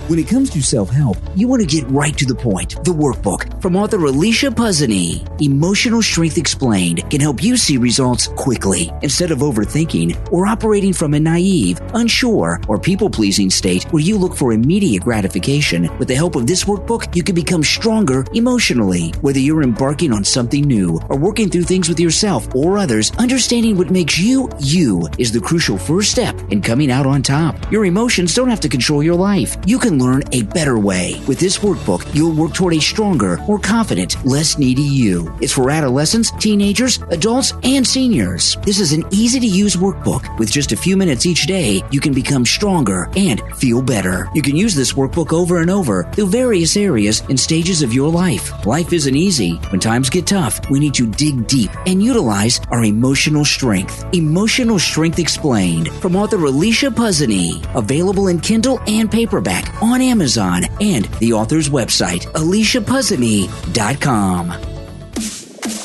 When it comes to self-help, you want to get right to the point. The workbook from author Alicia Puzzany, Emotional Strength Explained, can help you see results quickly instead of overthinking or operating from a naive, unsure, or people-pleasing state where you look for immediate gratification. With the help of this workbook, you can become stronger emotionally. Whether you're embarking on something new or working through things with yourself or others, understanding what makes you, you is the crucial first step in coming out on top. Your emotions don't have to control your life. You can learn a better way. With this workbook, you'll work toward a stronger, more confident, less needy you. It's for adolescents, teenagers, adults, and seniors. This is an easy-to-use workbook. With just a few minutes each day, you can become stronger and feel better. You can use this workbook over and over through various areas and stages of your life. Life isn't easy. When times get tough, we need to dig deep and utilize our emotional strength. Emotional Strength Explained from author Alicia Puzzany. Available in Kindle and paperback on Amazon and the author's website, aliciapuzzany.com.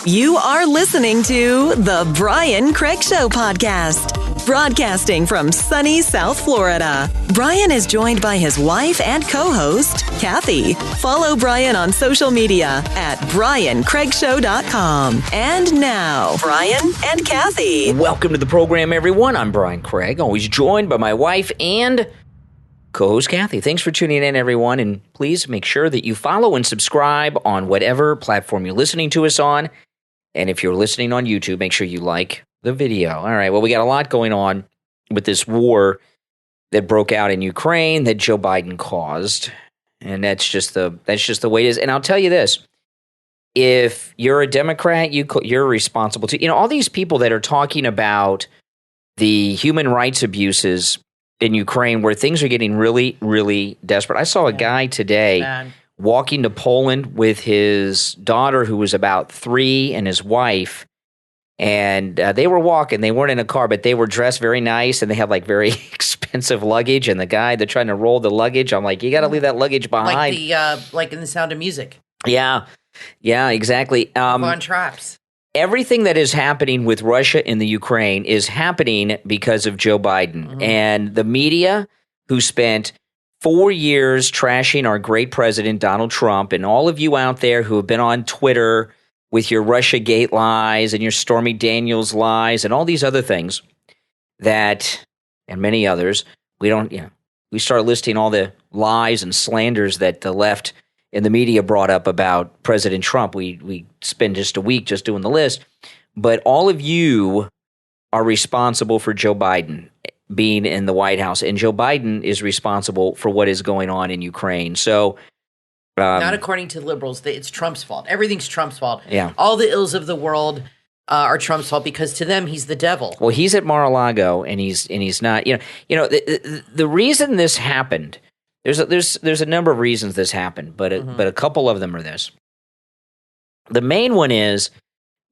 You are listening to The Brian Craig Show podcast, broadcasting from sunny South Florida. Brian is joined by his wife and co-host, Kathy. Follow Brian on social media at briancraigshow.com. And now, Brian and Kathy. Welcome to the program, everyone. I'm Brian Craig, always joined by my wife and co-host Kathy. Thanks for tuning in, everyone, and please make sure that you follow and subscribe on whatever platform you're listening to us on. And if you're listening on YouTube, make sure you like the video. All right, well, we got a lot going on with this war that broke out in Ukraine that Joe Biden caused, and that's just the way it is. And I'll tell you this: if you're a Democrat, you're responsible too. You know, all these people that are talking about the human rights abuses in Ukraine, where things are getting really, really desperate. I saw a guy today walking to Poland with his daughter, who was about 3, and his wife, and they were walking. They weren't in a car, but they were dressed very nice, and they had like very expensive luggage. And the guy, they're trying to roll the luggage. I'm like, you got to leave that luggage behind. Like in The Sound of Music. Yeah, exactly. On traps. Everything that is happening with Russia and the Ukraine is happening because of Joe Biden and the media, who spent 4 years trashing our great president, Donald Trump, and all of you out there who have been on Twitter with your Russiagate lies and your Stormy Daniels lies and all these other things that, and many others, we start listing all the lies and slanders that the left and the media brought up about President Trump. We spend just a week just doing the list. But all of you are responsible for Joe Biden being in the White House. And Joe Biden is responsible for what is going on in Ukraine. So not according to liberals. It's Trump's fault. Everything's Trump's fault. Yeah. All the ills of the world are Trump's fault because to them, he's the devil. Well, he's at Mar-a-Lago and he's not, the reason this happened, there's a number of reasons this happened, but a couple of them are this. The main one is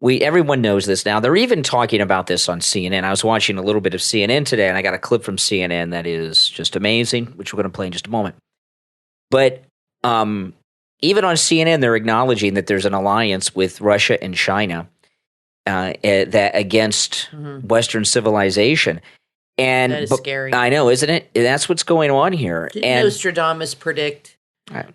everyone knows this now. They're even talking about this on CNN. I was watching a little bit of CNN today, and I got a clip from CNN that is just amazing, which we're going to play in just a moment. But even on CNN, they're acknowledging that there's an alliance with Russia and China that against Western civilization. And that is scary. I know, isn't it? That's what's going on here. Didn't Nostradamus predict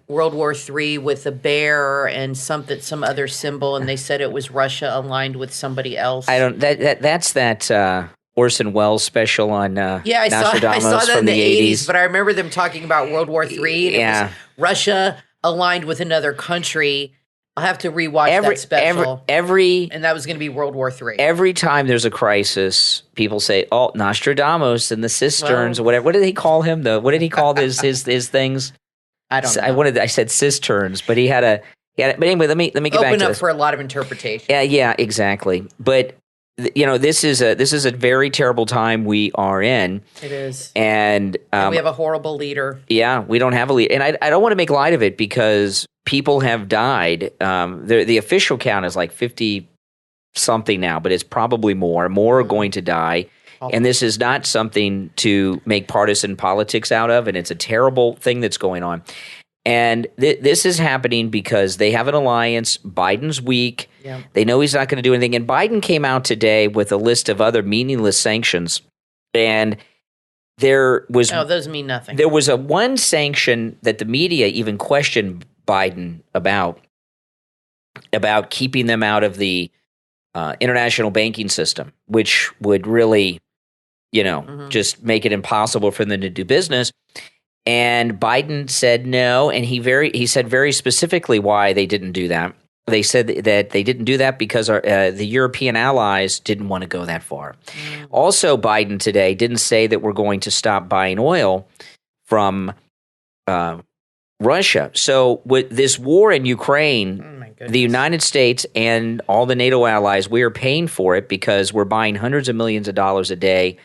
World War III with a bear and some other symbol, and they said it was Russia aligned with somebody else? I don't. That's that Orson Welles special on Nostradamus I saw that from in the 80s. But I '80s. remember them talking about World War III. And it was Russia aligned with another country. I'll have to rewatch that special. And that was going to be World War III. Every time there's a crisis, people say, "Oh, Nostradamus and the cisterns," or whatever. What did he call him? What did he call his things? I don't know. I said cisterns, but he had a. But anyway, let me get back to this. Open up for a lot of interpretation. Yeah, exactly. But this is a very terrible time we are in. It is, and we have a horrible leader. Yeah, we don't have a leader, and I don't want to make light of it because people have died. The official count is like 50 something now, but it's probably more. More are going to die. And this is not something to make partisan politics out of, and it's a terrible thing that's going on. And this is happening because they have an alliance. Biden's weak. Yeah. They know he's not going to do anything. And Biden came out today with a list of other meaningless sanctions. And those mean nothing. There was one sanction that the media even questioned Biden about keeping them out of the international banking system, which would really, just make it impossible for them to do business. And Biden said no, and he said very specifically why they didn't do that. They said that they didn't do that because the European allies didn't want to go that far. Also, Biden today didn't say that we're going to stop buying oil from Russia. So with this war in Ukraine, the United States and all the NATO allies, we are paying for it because we're buying hundreds of millions of dollars a day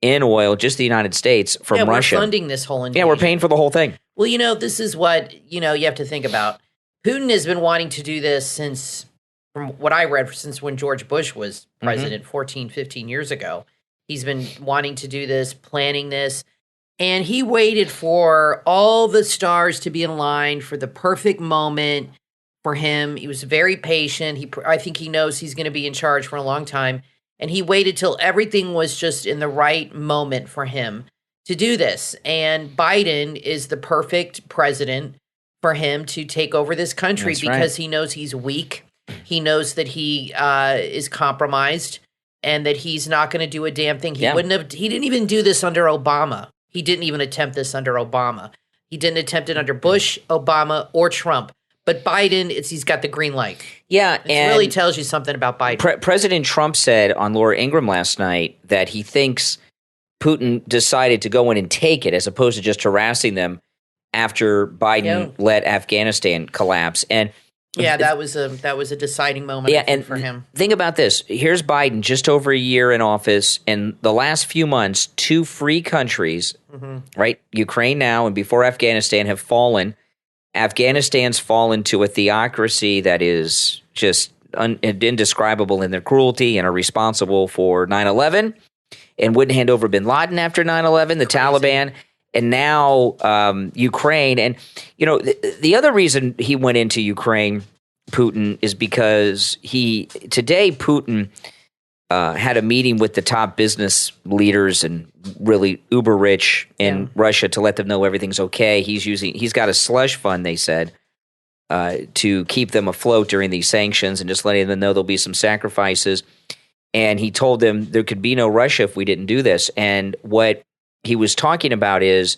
in oil, just the United States, from Russia. We're funding this whole invasion. Yeah, we're paying for the whole thing. Well, this is what, you have to think about. Putin has been wanting to do this from what I read, since when George Bush was president 14, 15 years ago. He's been wanting to do this, planning this, and he waited for all the stars to be in line for the perfect moment for him. He was very patient. I think he knows he's going to be in charge for a long time, and he waited till everything was just in the right moment for him to do this. And Biden is the perfect president for him to take over this country. That's because he knows he's weak. He knows that he is compromised and that he's not going to do a damn thing. He didn't even do this under Obama. He didn't even attempt this under Obama. He didn't attempt it under Bush, Obama, or Trump. But Biden, he's got the green light. Yeah, it really tells you something about Biden. President Trump said on Laura Ingraham last night that he thinks Putin decided to go in and take it as opposed to just harassing them after Biden let Afghanistan collapse. And that was a deciding moment for him. Think about this. Here's Biden, just over a year in office, and the last few months, two free countries, right, Ukraine now and before Afghanistan, have fallen. Afghanistan's fallen to a theocracy that is just indescribable in their cruelty and are responsible for 9/11 and wouldn't hand over bin Laden after 9/11, the Taliban. And now Ukraine. And, the other reason he went into Ukraine, Putin, is because Putin had a meeting with the top business leaders and really uber rich in Russia to let them know everything's okay. He's got a slush fund, they said, to keep them afloat during these sanctions and just letting them know there'll be some sacrifices. And he told them there could be no Russia if we didn't do this. And what he was talking about is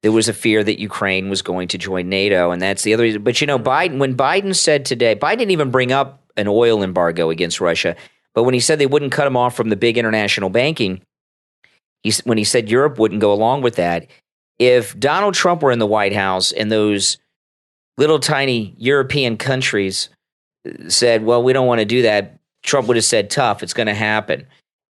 there was a fear that Ukraine was going to join NATO, and that's the other reason. But when Biden said today, Biden didn't even bring up an oil embargo against Russia, but when he said they wouldn't cut him off from the big international banking, when he said Europe wouldn't go along with that, if Donald Trump were in the White House and those little tiny European countries said, well, we don't want to do that, Trump would have said, tough, it's going to happen.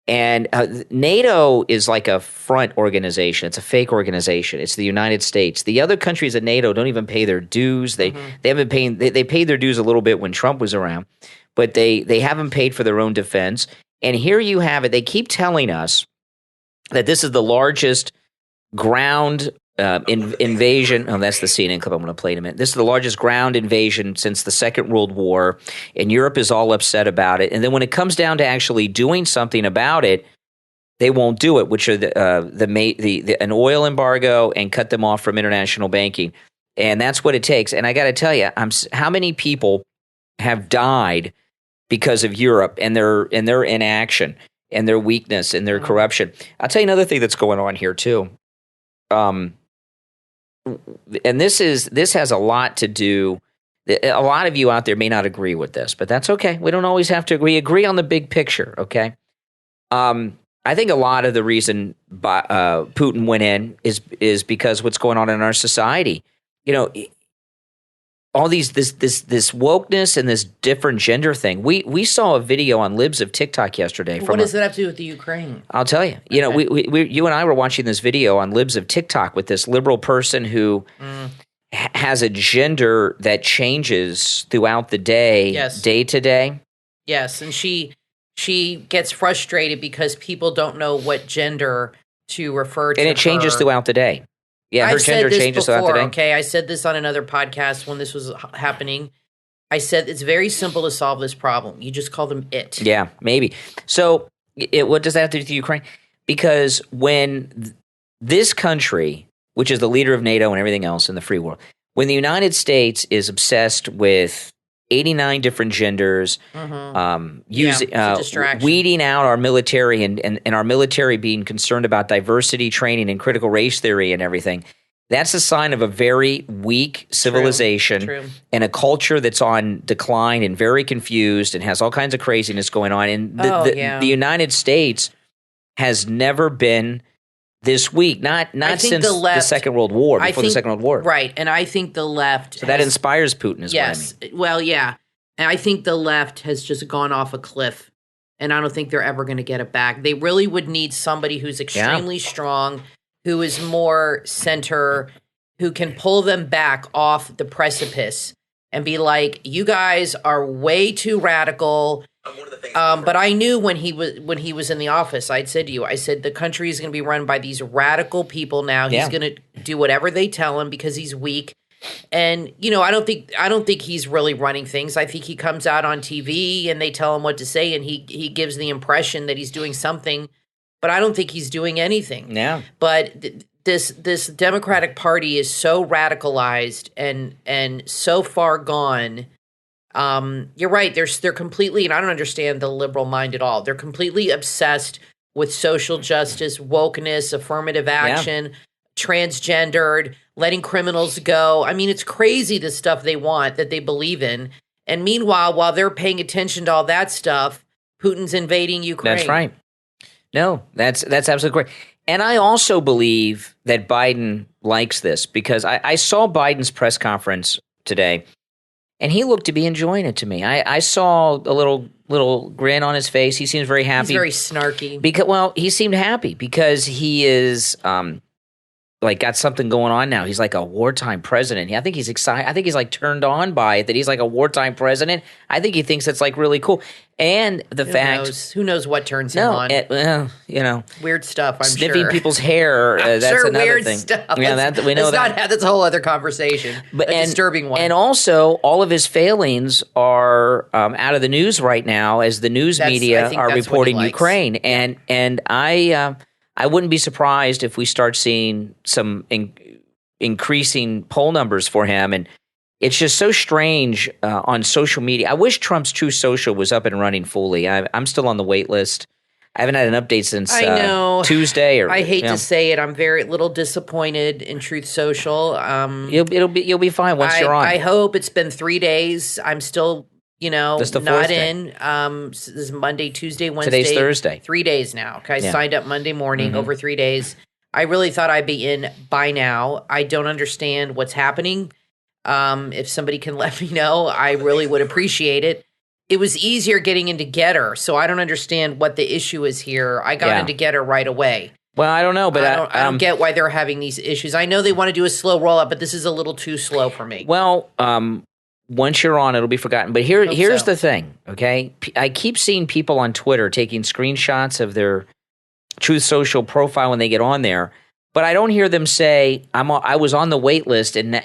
And NATO is like a front organization. It's a fake organization. It's the United States. The other countries at NATO don't even pay their dues. They haven't paid. They paid their dues a little bit when Trump was around, but they haven't paid for their own defense. And here you have it. They keep telling us that this is the largest ground invasion. Oh, that's the CNN clip I'm going to play in a minute. This is the largest ground invasion since the Second World War, and Europe is all upset about it. And then when it comes down to actually doing something about it, they won't do it, which are an oil embargo and cut them off from international banking. And that's what it takes. And I got to tell you, how many people have died because of Europe and their inaction and their weakness and their corruption. I'll tell you another thing that's going on here too. And this has a lot to do. A lot of you out there may not agree with this, but that's okay. We don't always have to agree. Agree on the big picture, okay? I think a lot of the reason Putin went in is because what's going on in our society. All this wokeness and this different gender thing. We saw a video on Libs of TikTok yesterday. What does that have to do with the Ukraine? I'll tell you. You and I were watching this video on Libs of TikTok with this liberal person who has a gender that changes throughout the day, day to day. Yes, and she gets frustrated because people don't know what gender to refer to. And it changes throughout the day. Yeah, her gender changes throughout the day. Okay, I said this on another podcast when this was happening. I said it's very simple to solve this problem. You just call them it. Yeah, maybe. So what does that have to do with Ukraine? Because when this country, which is the leader of NATO and everything else in the free world, when the United States is obsessed with 89 different genders, weeding out our military and our military being concerned about diversity training and critical race theory and everything, that's a sign of a very weak civilization True. and a culture that's on decline and very confused and has all kinds of craziness going on. And the United States has never been this week, not since the Second World War, before the Second World War. Right, and I think the left... So that inspires Putin is what I mean. Well, yeah. And I think the left has just gone off a cliff, and I don't think they're ever going to get it back. They really would need somebody who's extremely strong, who is more center, who can pull them back off the precipice and be like, you guys are way too radical. But I knew when he was in the office, I said the country is going to be run by these radical people now. He's going to do whatever they tell him because he's weak. And I don't think he's really running things. I think he comes out on TV and they tell him what to say, and he gives the impression that he's doing something, but I don't think he's doing anything. Yeah. But this Democratic Party is so radicalized and so far gone. You're right. They're completely, and I don't understand the liberal mind at all. They're completely obsessed with social justice, wokeness, affirmative action, transgendered, letting criminals go. I mean, it's crazy the stuff they want, that they believe in. And meanwhile, while they're paying attention to all that stuff, Putin's invading Ukraine. That's right. No, that's absolutely correct. And I also believe that Biden likes this because I saw Biden's press conference today, and he looked to be enjoying it to me. I saw a little grin on his face. He seems very happy. He's very snarky. He seemed happy because he is got something going on now. He's like a wartime president. I think he's excited. I think he's like turned on by it that he's like a wartime president. I think he thinks it's like really cool. And who knows what turns him on? Weird stuff. I'm sniffing sure. people's hair. That's another weird thing. Stuff. Yeah, we know that. That's a whole other conversation. A disturbing one. And also, all of his failings are out of the news right now, as the news media are reporting Ukraine. And I wouldn't be surprised if we start seeing some increasing poll numbers for him. And it's just so strange on social media. I wish Trump's True Social was up and running fully. I'm still on the wait list. I haven't had an update since Tuesday. I hate to say it. I'm very little disappointed in Truth Social. You'll be fine once you're on. I hope. It's been 3 days. I'm still not in. This is Monday, Tuesday, Wednesday. Today's Thursday. 3 days now. I signed up Monday morning, over 3 days. I really thought I'd be in by now. I don't understand what's happening. If somebody can let me know, I really would appreciate it. It was easier getting into Getter, so I don't understand what the issue is here. I got into Getter right away. Well, I don't know, but I don't get why they're having these issues. I know they want to do a slow rollout, but this is a little too slow for me. Well, once you're on, it'll be forgotten. But here's the thing, okay? I keep seeing people on Twitter taking screenshots of their Truth Social profile when they get on there, but I don't hear them say, I was on the wait list and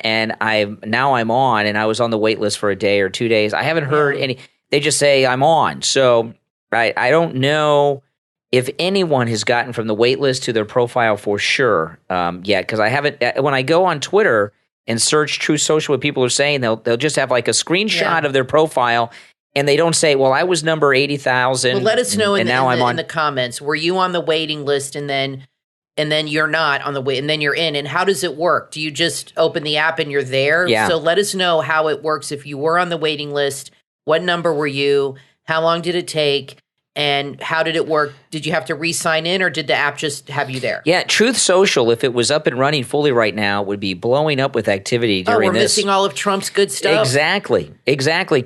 I'm on, and I was on the wait list for a day or 2 days. I haven't heard any. They just say I'm on. So I don't know if anyone has gotten from the wait list to their profile for sure yet, because I haven't. When I go on Twitter and search Truth Social, what people are saying, they'll just have like a screenshot of their profile, and they don't say, well, I was number 80,000. Well, let us know in the comments. Were you on the waiting list and then you're not on the wait, and then you're in? And how does it work? Do you just open the app and you're there? Yeah. So let us know how it works. If you were on the waiting list, what number were you? How long did it take? And how did it work? Did you have to re-sign in, or did the app just have you there? Yeah, Truth Social, if it was up and running fully right now, would be blowing up with activity during this. We're missing all of Trump's good stuff. Exactly.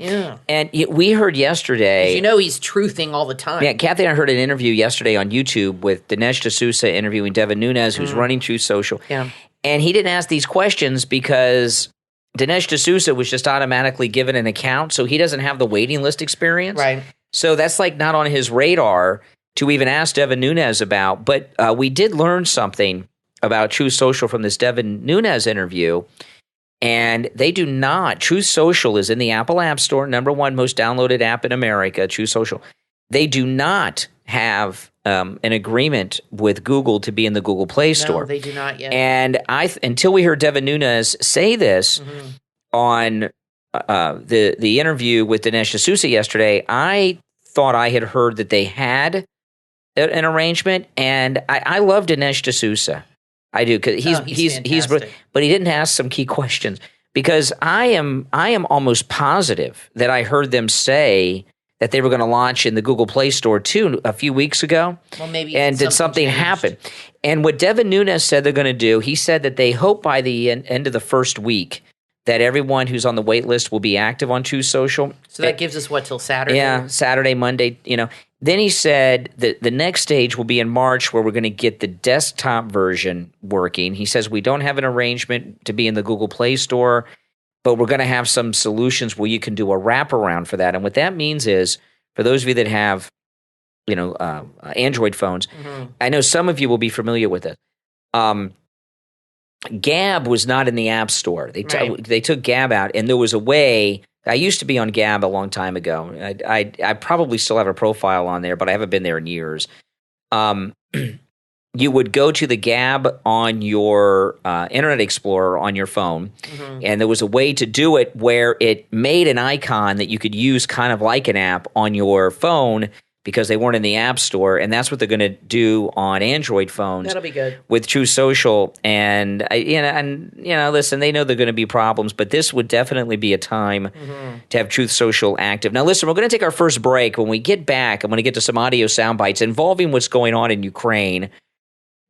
Yeah. And we heard yesterday. He's truthing all the time. Yeah, Kathy and I heard an interview yesterday on YouTube with Dinesh D'Souza interviewing Devin Nunes, who's running Truth Social. Yeah. And he didn't ask these questions because Dinesh D'Souza was just automatically given an account, so he doesn't have the waiting list experience. Right. So that's like not on his radar to even ask Devin Nunes about. But we did learn something about Truth Social from this Devin Nunes interview. And they do not. Truth Social is in the Apple App Store, #1 most downloaded app in America, Truth Social. They do not have an agreement with Google to be in the Google Play Store. No, they do not yet. And until we heard Devin Nunes say this on the interview with Dinesh D'Souza yesterday, I thought I had heard that they had an arrangement, and I love Dinesh D'Souza. I do, because he's but he didn't ask some key questions, because I am almost positive that I heard them say that they were going to launch in the Google Play Store too a few weeks ago. Well, maybe and did something happen? And what Devin Nunes said they're going to do, he said that they hope by the end of the first week that everyone who's on the wait list will be active on Truth Social. So that gives us what, till Saturday? Yeah, Saturday, Monday, Then he said that the next stage will be in March, where we're going to get the desktop version working. He says we don't have an arrangement to be in the Google Play Store, but we're going to have some solutions where you can do a wraparound for that. And what that means is, for those of you that have, Android phones, I know some of you will be familiar with it. Gab was not in the App Store. They took Gab out, and there was a way. I used to be on Gab a long time ago. I probably still have a profile on there, but I haven't been there in years. You would go to the Gab on your Internet Explorer on your phone, and there was a way to do it where it made an icon that you could use kind of like an app on your phone, because they weren't in the App Store, and that's what they're going to do on Android phones. That'll be good with Truth Social. And listen, they know there are going to be problems, but this would definitely be a time to have Truth Social active. Now, listen, we're going to take our first break. When we get back, I'm going to get to some audio sound bites involving what's going on in Ukraine,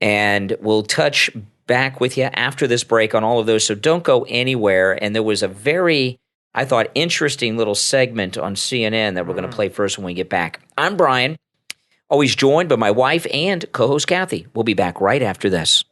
and we'll touch back with you after this break on all of those. So don't go anywhere. And there was a very, I thought, interesting little segment on CNN that we're going to play first when we get back. I'm Brian, always joined by my wife and co-host Kathy. We'll be back right after this.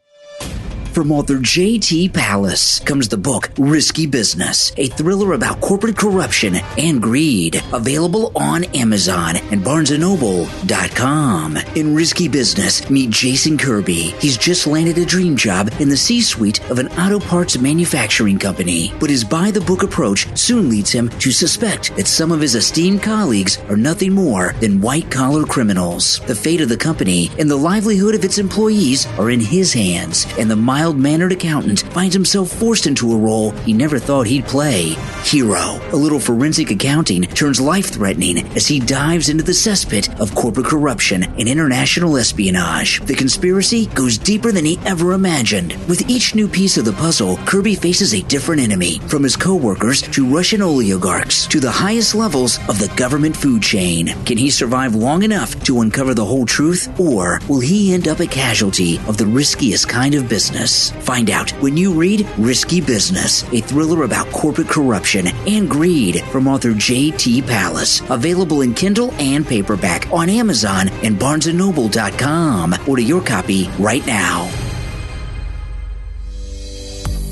From author J.T. Pallas comes the book Risky Business, a thriller about corporate corruption and greed. Available on Amazon and BarnesandNoble.com. In Risky Business, meet Jason Kirby. He's just landed a dream job in the C-suite of an auto parts manufacturing company. But his by-the-book approach soon leads him to suspect that some of his esteemed colleagues are nothing more than white-collar criminals. The fate of the company and the livelihood of its employees are in his hands, and the mild-mannered accountant finds himself forced into a role he never thought he'd play. Hero. A little forensic accounting turns life-threatening as he dives into the cesspit of corporate corruption and international espionage. The conspiracy goes deeper than he ever imagined. With each new piece of the puzzle, Kirby faces a different enemy, from his co-workers to Russian oligarchs to the highest levels of the government food chain. Can he survive long enough to uncover the whole truth, or will he end up a casualty of the riskiest kind of business? Find out when you read Risky Business, a thriller about corporate corruption and greed from author J.T. Pallas. Available in Kindle and paperback on Amazon and BarnesandNoble.com. Order your copy right now.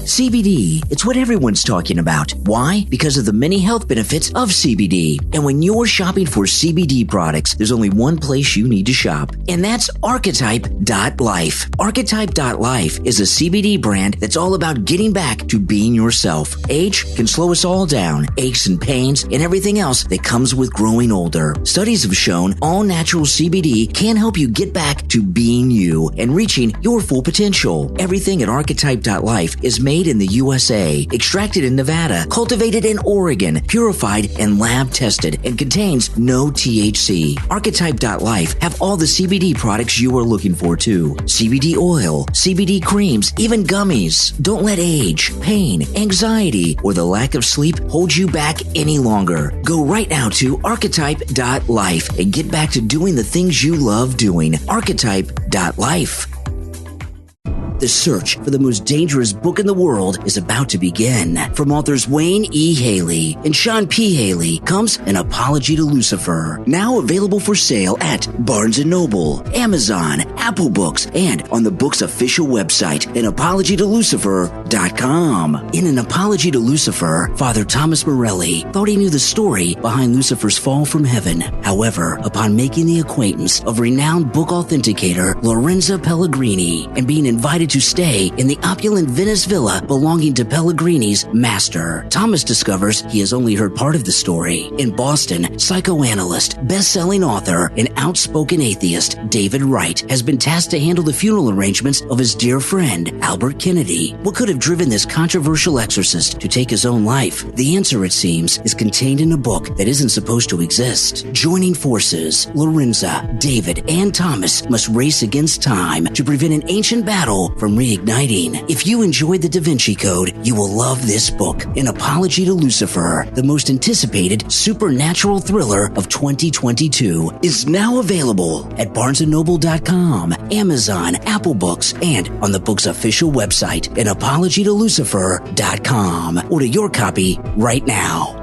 CBD, it's what everyone's talking about. Why? Because of the many health benefits of CBD. And when you're shopping for CBD products, there's only one place you need to shop, and that's Archetype.life. Archetype.life is a CBD brand that's all about getting back to being yourself. Age can slow us all down, aches and pains, and everything else that comes with growing older. Studies have shown all natural CBD can help you get back to being you and reaching your full potential. Everything at Archetype.life is made in the USA, extracted in Nevada, cultivated in Oregon, purified and lab tested, and contains no THC. Archetype.life have all the CBD products you are looking for too. CBD oil, CBD creams, even gummies. Don't let age, pain, anxiety, or the lack of sleep hold you back any longer. Go right now to Archetype.life and get back to doing the things you love doing. Archetype.life. The search for the most dangerous book in the world is about to begin. From authors Wayne E. Haley and Sean P. Haley comes An Apology to Lucifer, now available for sale at Barnes & Noble, Amazon, Apple Books, and on the book's official website, anapologytolucifer.com. workbook.com. In an apology to Lucifer, Father Thomas Morelli thought he knew the story behind Lucifer's fall from heaven. However, upon making the acquaintance of renowned book authenticator Lorenzo Pellegrini and being invited to stay in the opulent Venice villa belonging to Pellegrini's master, Thomas discovers he has only heard part of the story. In Boston, psychoanalyst, best-selling author, and outspoken atheist David Wright has been tasked to handle the funeral arrangements of his dear friend, Albert Kennedy. What could have driven this controversial exorcist to take his own life? The answer, it seems, is contained in a book that isn't supposed to exist. Joining forces, Lorenza, David, and Thomas must race against time to prevent an ancient battle from reigniting. If you enjoyed The Da Vinci Code, you will love this book, An Apology to Lucifer, the most anticipated supernatural thriller of 2022, is now available at barnesandnoble.com, Amazon, Apple Books, and on the book's official website, anapologytolucifer.com. Order your copy right now.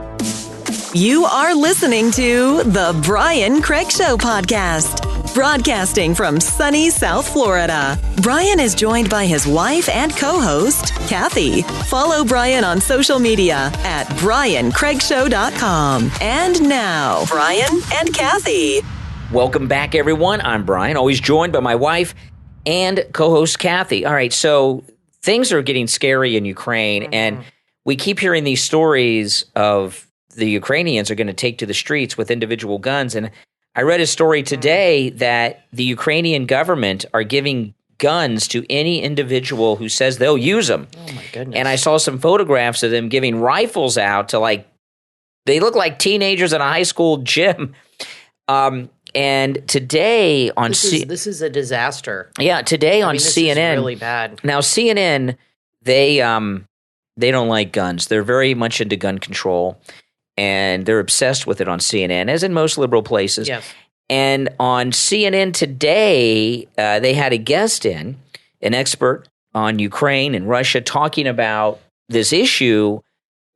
You are listening to The Brian Craig Show podcast, broadcasting from sunny South Florida. Brian is joined by his wife and co-host, Kathy. Follow Brian on social media at briancraigshow.com. And now, Brian and Kathy. Welcome back, everyone. I'm Brian, always joined by my wife and co-host Kathy. All right, so things are getting scary in Ukraine, and we keep hearing these stories of the Ukrainians are going to take to the streets with individual guns. And I read a story today that the Ukrainian government are giving guns to any individual who says they'll use them. Oh, my goodness. And I saw some photographs of them giving rifles out to, like, they look like teenagers in a high school gym. And today on this is a disaster. Yeah, today on CNN, this is really bad. Now CNN, they don't like guns. They're very much into gun control, and they're obsessed with it on CNN, as in most liberal places. Yes. And on CNN today, they had a guest in, an expert on Ukraine and Russia, talking about this issue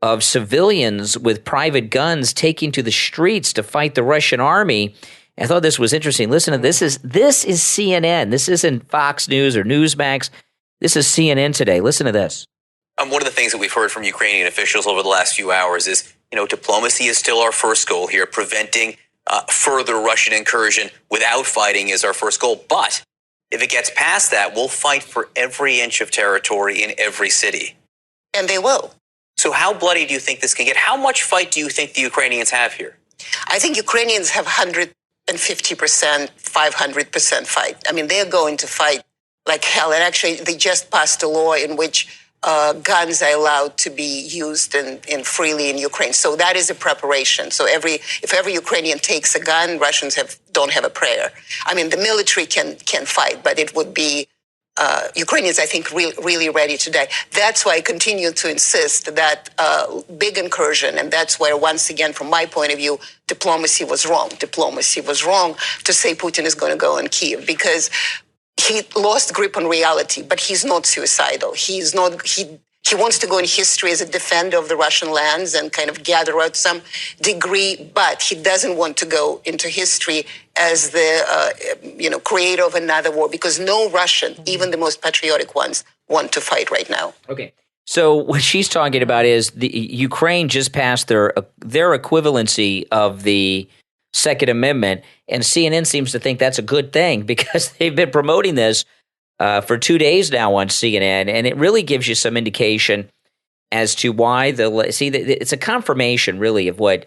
of civilians with private guns taking to the streets to fight the Russian army. I thought this was interesting. Listen to this. This is CNN. This isn't Fox News or Newsmax. This is CNN today. Listen to this. One of the things that we've heard from Ukrainian officials over the last few hours is, diplomacy is still our first goal here. Preventing further Russian incursion without fighting is our first goal. But if it gets past that, we'll fight for every inch of territory in every city. And they will. So how bloody do you think this can get? How much fight do you think the Ukrainians have here? I think Ukrainians have 150%, 500% fight. I mean, they're going to fight like hell. And actually, they just passed a law in which guns are allowed to be used in freely in Ukraine. So that is a preparation. So if every Ukrainian takes a gun, Russians don't have a prayer. I mean, the military can fight, but it would be Ukrainians, I think, really ready to die. That's why I continue to insist that big incursion, and that's where, once again, from my point of view, diplomacy was wrong. Diplomacy was wrong to say Putin is going to go on Kyiv, because he lost grip on reality, but he's not suicidal. He wants to go in history as a defender of the Russian lands and kind of gather out some degree, but he doesn't want to go into history as the creator of another war, because no Russian, even the most patriotic ones, want to fight right now. Okay. So what she's talking about is the Ukraine just passed their equivalency of the Second Amendment, and CNN seems to think that's a good thing because they've been promoting this for 2 days now on CNN, and it really gives you some indication as to why it's a confirmation really of what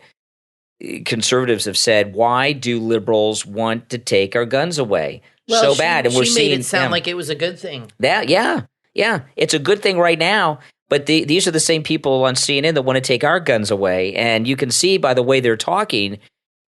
conservatives have said. Why do liberals want to take our guns away so bad? And she made it sound like it was a good thing. Yeah, it's a good thing right now. But these are the same people on CNN that want to take our guns away, and you can see by the way they're talking.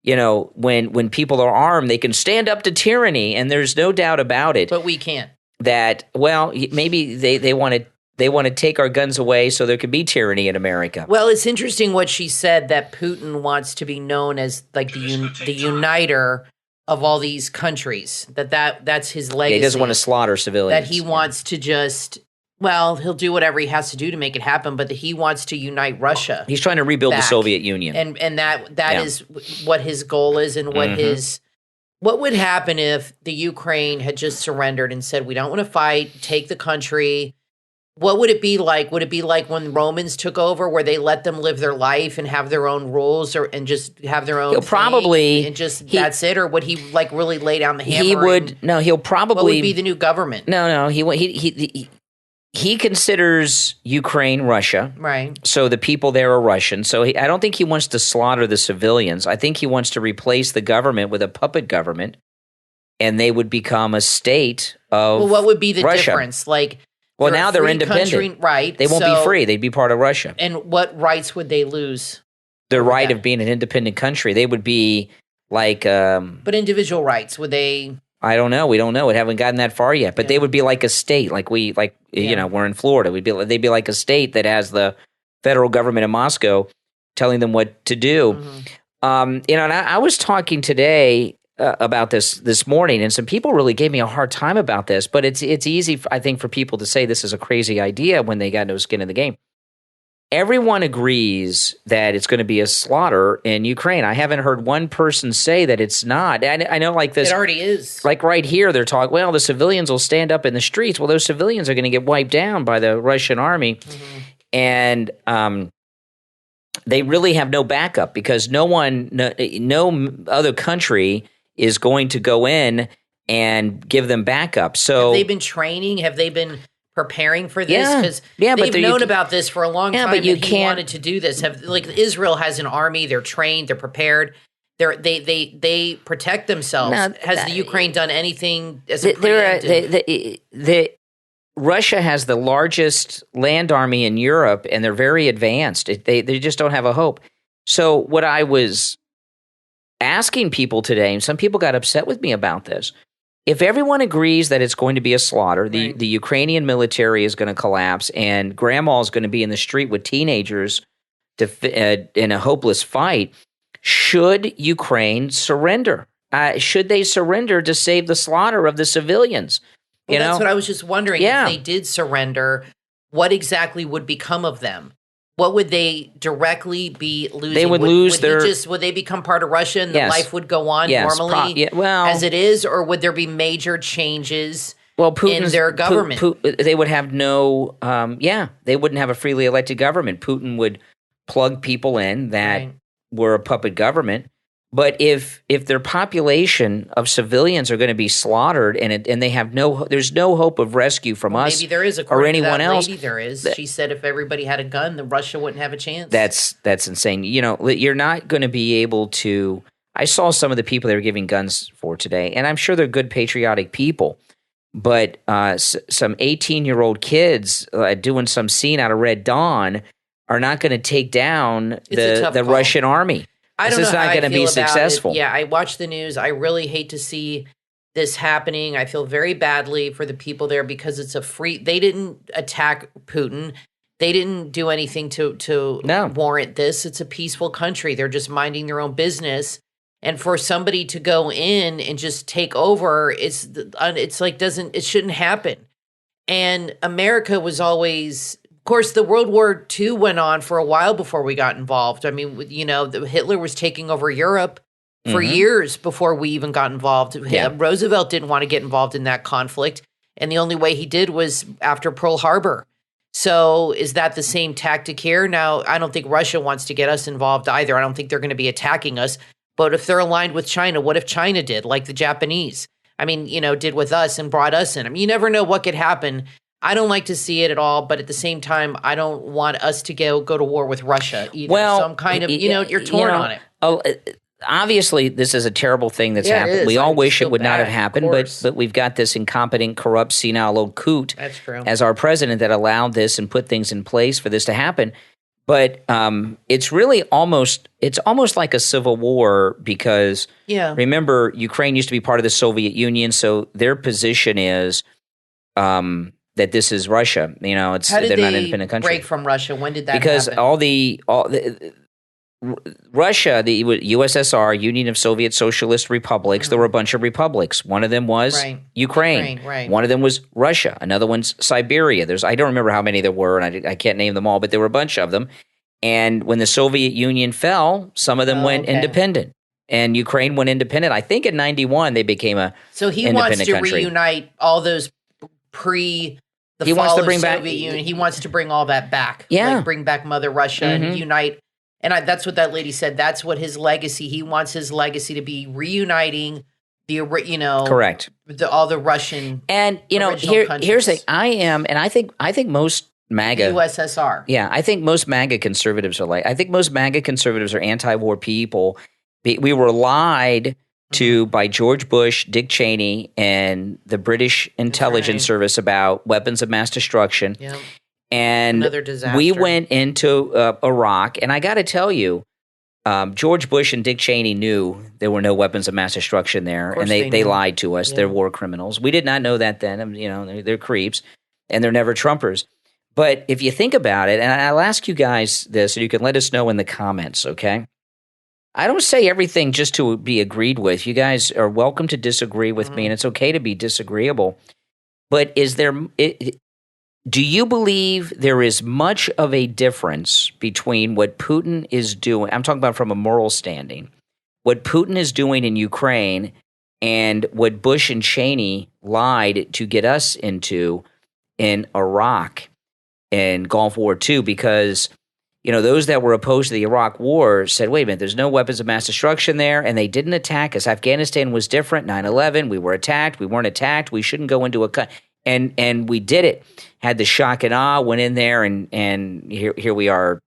When people are armed, they can stand up to tyranny, and there's no doubt about it. But we can't. That, well, maybe they want to take our guns away so there can be tyranny in America. Well, it's interesting what she said, that Putin wants to be known as like the uniter of all these countries. That's his legacy. He doesn't want to slaughter civilians. That he wants to just. Well, he'll do whatever he has to do to make it happen, but he wants to unite Russia. He's trying to rebuild the Soviet Union. And that is what his goal is, and what would happen if the Ukraine had just surrendered and said, we don't want to fight, take the country. What would it be like? Would it be like when Romans took over, where they let them live their life and have their own rules, and just have their own? He'll probably and that's it, or would he like really lay down the hammer? He would. No, he'll probably. What would be the new government? No, he considers Ukraine Russia. Right. So the people there are Russian. So I don't think he wants to slaughter the civilians. I think he wants to replace the government with a puppet government, and they would become a state of. Well, what would be the Russia. difference? Like. Well, now they're independent. Country, right. They won't be free. They'd be part of Russia. And what rights would they lose? The right of being an independent country. They would be like. But individual rights, would they? I don't know. We don't know. We haven't gotten that far yet. But they would be like a state, we're in Florida. They'd be like a state that has the federal government in Moscow telling them what to do. Mm-hmm. And I was talking today about this morning, and some people really gave me a hard time about this. But it's easy, I think, for people to say this is a crazy idea when they got no skin in the game. Everyone agrees that it's going to be a slaughter in Ukraine. I haven't heard one person say that it's not. I know, like this. It already is. Like right here, they're talking, well, the civilians will stand up in the streets. Well, those civilians are going to get wiped down by the Russian army. Mm-hmm. And they really have no backup, because no other country is going to go in and give them backup. So have they been training? Have they been preparing for this? Because they've known about this for a long time. But he wanted to do this. Israel has an army. They're trained. They're prepared. They protect themselves. Now, has the Ukraine done anything as a preemptive? Russia has the largest land army in Europe, and they're very advanced. They just don't have a hope. So what I was asking people today, and some people got upset with me about this, if everyone agrees that it's going to be a slaughter, the Ukrainian military is going to collapse, and grandma is going to be in the street with teenagers in a hopeless fight, should Ukraine surrender? Should they surrender to save the slaughter of the civilians? Well, that's what I was just wondering. If they did surrender, what exactly would become of them? What would they directly be losing? They would lose would they become part of Russia, and the life would go on normally as it is, or would there be major changes in their government? They would have no, they wouldn't have a freely elected government. Putin would plug people in that were a puppet government. But if their population of civilians are going to be slaughtered, and they have there's no hope of rescue from us, maybe there is, or anyone else. Lady there is. She said if everybody had a gun, then Russia wouldn't have a chance. That's insane. You're not going to be able to. I saw some of the people they were giving guns for today, and I'm sure they're good, patriotic people. But some 18-year-old kids doing some scene out of Red Dawn are not going to take down the Russian army. I don't know how not going to be successful. Yeah, I watch the news. I really hate to see this happening. I feel very badly for the people there, because it's they didn't attack Putin. They didn't do anything to warrant this. It's a peaceful country. They're just minding their own business. And for somebody to go in and just take over, it shouldn't happen. And America was always. Of course, the World War II went on for a while before we got involved. I mean, Hitler was taking over Europe for years before we even got involved. Yeah. Roosevelt didn't want to get involved in that conflict, and the only way he did was after Pearl Harbor. So is that the same tactic here? Now, I don't think Russia wants to get us involved either. I don't think they're going to be attacking us. But if they're aligned with China, what if China did, like the Japanese? I mean, did with us and brought us in. I mean, you never know what could happen. I don't like to see it at all, but at the same time, I don't want us to go to war with Russia either. Well, so I'm kind of, you're torn on it. Oh, obviously, this is a terrible thing that's happened. We all wish it would not have happened, but we've got this incompetent, corrupt, senile old coot as our president that allowed this and put things in place for this to happen. But it's really almost like a civil war, because remember, Ukraine used to be part of the Soviet Union, so their position is that this is Russia. They're not an independent country. Break from Russia? When did that happen? Because all the Russia, the USSR, Union of Soviet Socialist Republics, there were a bunch of republics. One of them was Ukraine. One of them was Russia. Another one's Siberia. I don't remember how many there were, and I can't name them all, but there were a bunch of them. And when the Soviet Union fell, some of them went independent. And Ukraine went independent. I think in 91 they became a So he independent wants to country. reunite all those he wants to bring back Soviet Union. He wants to bring all that back. Yeah. Like bring back Mother Russia and unite. And that's what that lady said. That's what his legacy. He wants his legacy to be reuniting correct all the Russian and here's the thing. I think most MAGA USSR. Yeah, I think most MAGA conservatives are I think most MAGA conservatives are anti-war people. We were lied to by George Bush, Dick Cheney, and the British intelligence service about weapons of mass destruction. Yeah. And another disaster. We went into Iraq, and I got to tell you, George Bush and Dick Cheney knew there were no weapons of mass destruction there, and they lied to us. Yeah. They're war criminals. We did not know that then. They're creeps, and they're never Trumpers. But if you think about it, and I'll ask you guys this, and you can let us know in the comments, okay? I don't say everything just to be agreed with. You guys are welcome to disagree with me, and it's okay to be disagreeable. But do you believe there is much of a difference between what Putin is doing? I'm talking about from a moral standing. What Putin is doing in Ukraine and what Bush and Cheney lied to get us into in Iraq and Gulf War II, because those that were opposed to the Iraq War said, wait a minute, there's no weapons of mass destruction there, and they didn't attack us. Afghanistan was different. 9/11, we were attacked. We weren't attacked. We shouldn't go into and we did it. Had the shock and awe, went in there, and here we are,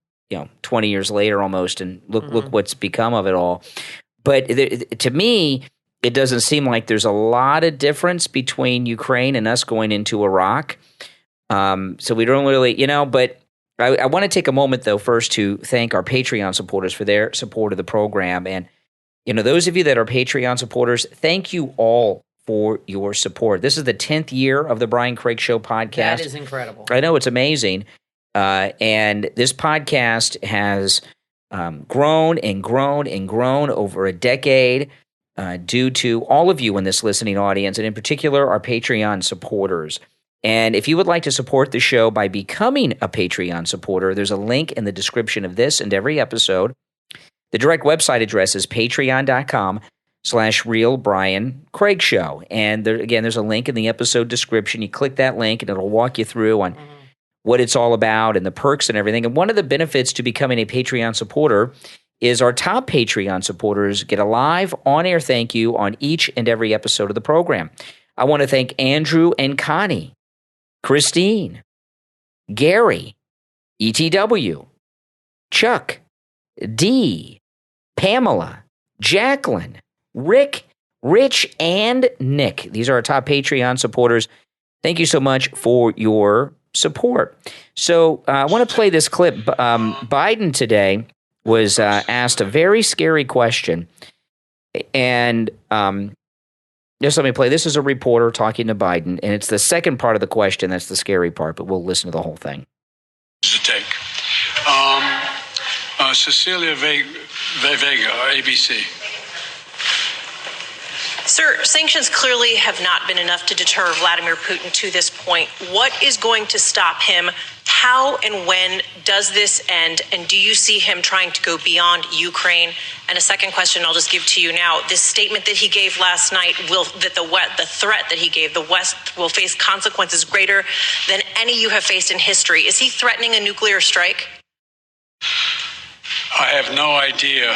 20 years later almost, and look what's become of it all. But to me, it doesn't seem like there's a lot of difference between Ukraine and us going into Iraq. So we don't really, but I want to take a moment, though, first to thank our Patreon supporters for their support of the program. And, those of you that are Patreon supporters, thank you all for your support. This is the 10th year of the Brian Craig Show podcast. That is incredible. I know, it's amazing. And this podcast has grown and grown and grown over a decade due to all of you in this listening audience, and in particular, our Patreon supporters. And if you would like to support the show by becoming a Patreon supporter, there's a link in the description of this and every episode. The direct website address is patreon.com/Real Brian Craig Show. And there's a link in the episode description. You click that link and it'll walk you through on what it's all about and the perks and everything. And one of the benefits to becoming a Patreon supporter is our top Patreon supporters get a live on-air thank you on each and every episode of the program. I want to thank Andrew and Connie, Christine, Gary, ETW, Chuck, D, Pamela, Jacqueline, Rick, Rich, and Nick. These are our top Patreon supporters. Thank you so much for your support. So I want to play this clip. Biden today was asked a very scary question. And just let me play. This is a reporter talking to Biden, and it's the second part of the question that's the scary part, but we'll listen to the whole thing. To take. Cecilia Vega, ABC. Sir, sanctions clearly have not been enough to deter Vladimir Putin to this point. What is going to stop him? How and when does this end? And do you see him trying to go beyond Ukraine? And a second question I'll just give to you now. This statement that he gave last night, the threat that he gave, the West will face consequences greater than any you have faced in history. Is he threatening a nuclear strike? I have no idea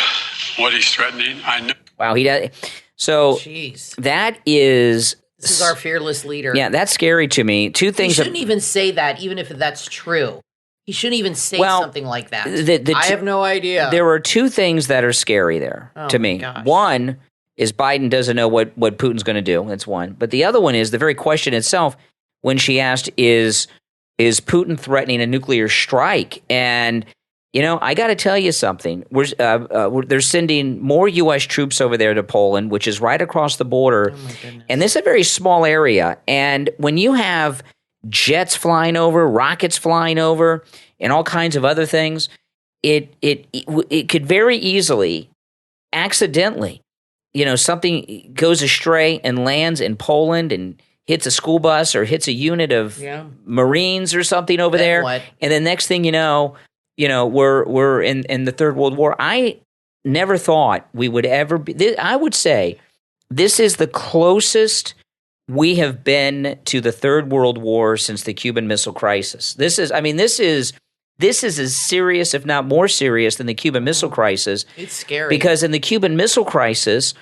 what he's threatening. I know. Wow, he does. So Jeez. That is... This is our fearless leader. Yeah, that's scary to me. Two things. He shouldn't even say that, even if that's true. He shouldn't even say something like that. I have no idea. There are two things that are scary there to me. Gosh. One is Biden doesn't know what Putin's going to do. That's one. But the other one is the very question itself when she asked, is Putin threatening a nuclear strike? And, I got to tell you something. They're sending more U.S. troops over there to Poland, which is right across the border. Oh, my goodness. And this is a very small area. And when you have jets flying over, rockets flying over, and all kinds of other things, it could very easily, accidentally, something goes astray and lands in Poland and hits a school bus or hits a unit of Marines or something over there. What? And the next thing you know, we're in the Third World War. I never thought we would ever be. I would say this is the closest we have been to the Third World War since the Cuban Missile Crisis. This is as serious, if not more serious, than the Cuban Missile Crisis. It's scary. Because in the Cuban Missile Crisis,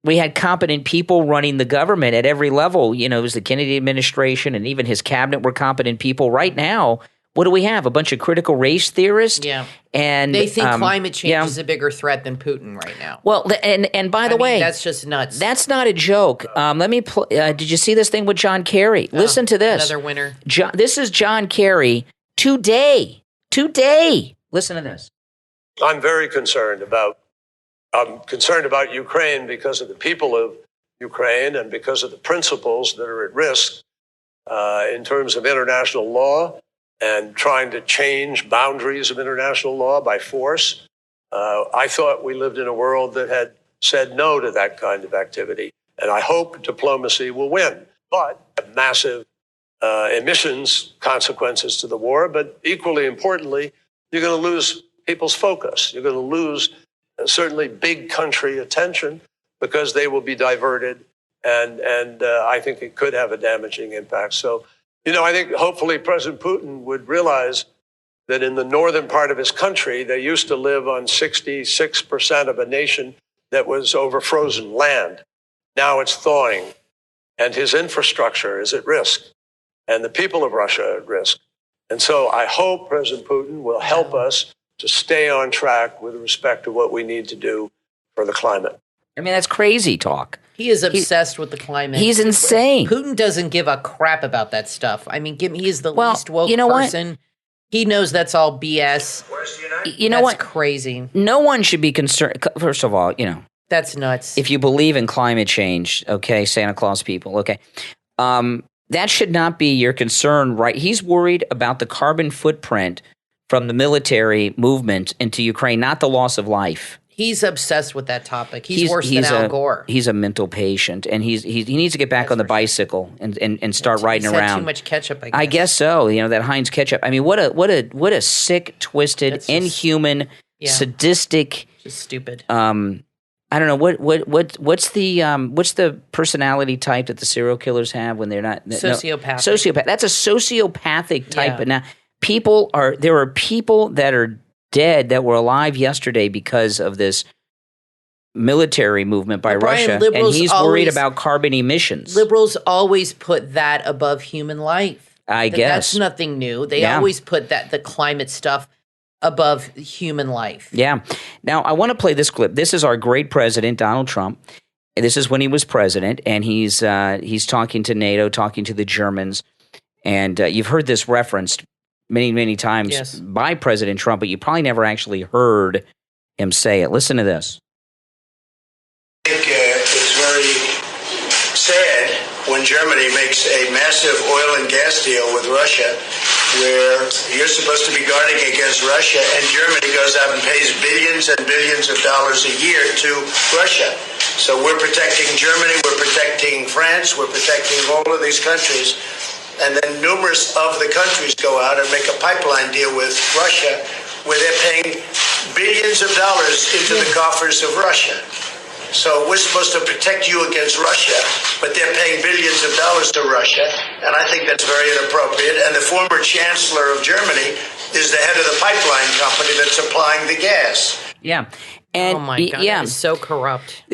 we had competent people running the government at every level. You know, it was the Kennedy administration, and even his cabinet were competent people. Right now, what do we have? A bunch of critical race theorists? Yeah. And they think climate change is a bigger threat than Putin right now. Well, and by the way, that's just nuts. That's not a joke. Let me did you see this thing with John Kerry? Listen to this. Another winner. This is John Kerry today. Listen to this. I'm very concerned about Ukraine because of the people of Ukraine and because of the principles that are at risk in terms of international law and trying to change boundaries of international law by force. I thought we lived in a world that had said no to that kind of activity. And I hope diplomacy will win. But massive emissions consequences to the war. But equally importantly, you're going to lose people's focus. You're going to lose certainly big country attention because they will be diverted. And I think it could have a damaging impact. So, I think hopefully President Putin would realize that in the northern part of his country, they used to live on 66% of a nation that was over frozen land. Now it's thawing, and his infrastructure is at risk, and the people of Russia are at risk. And so I hope President Putin will help us to stay on track with respect to what we need to do for the climate. I mean, that's crazy talk. He is obsessed with the climate. He's insane. Putin doesn't give a crap about that stuff. I mean, he is the least woke person. What? He knows that's all BS. That's crazy. No one should be concerned. First of all, that's nuts. If you believe in climate change, okay, Santa Claus people, okay, that should not be your concern, right? He's worried about the carbon footprint from the military movement into Ukraine, not the loss of life. He's obsessed with that topic. He's worse than Al Gore. He's a mental patient, and he needs to get back on the bicycle and start riding around. Had too much ketchup, I guess so. That Heinz ketchup. I mean, what a sick, twisted, inhuman, sadistic, just stupid. I don't know what's the personality type that the serial killers have when they're not sociopath. Sociopath. That's a sociopathic type. Yeah. Now there are people that are dead that were alive yesterday because of this military movement by Russia, and he's worried about carbon emissions. Liberals always put that above human life. I guess that's nothing new. They always put the climate stuff above human life. Yeah. Now I want to play this clip. This is our great president, Donald Trump. This is when he was president, and he's talking to NATO, talking to the Germans, and you've heard this referenced many times by President Trump, but you probably never actually heard him say it. Listen to this. I think it's very sad when Germany makes a massive oil and gas deal with Russia, where you're supposed to be guarding against Russia, and Germany goes out and pays billions and billions of dollars a year to Russia. So we're protecting Germany, we're protecting France, we're protecting all of these countries. And then numerous of the countries go out and make a pipeline deal with Russia where they're paying billions of dollars into the coffers of Russia. So we're supposed to protect you against Russia, but they're paying billions of dollars to Russia, and I think that's very inappropriate. And the former chancellor of Germany is the head of the pipeline company that's supplying the gas. Yeah. And oh my God, that is so corrupt.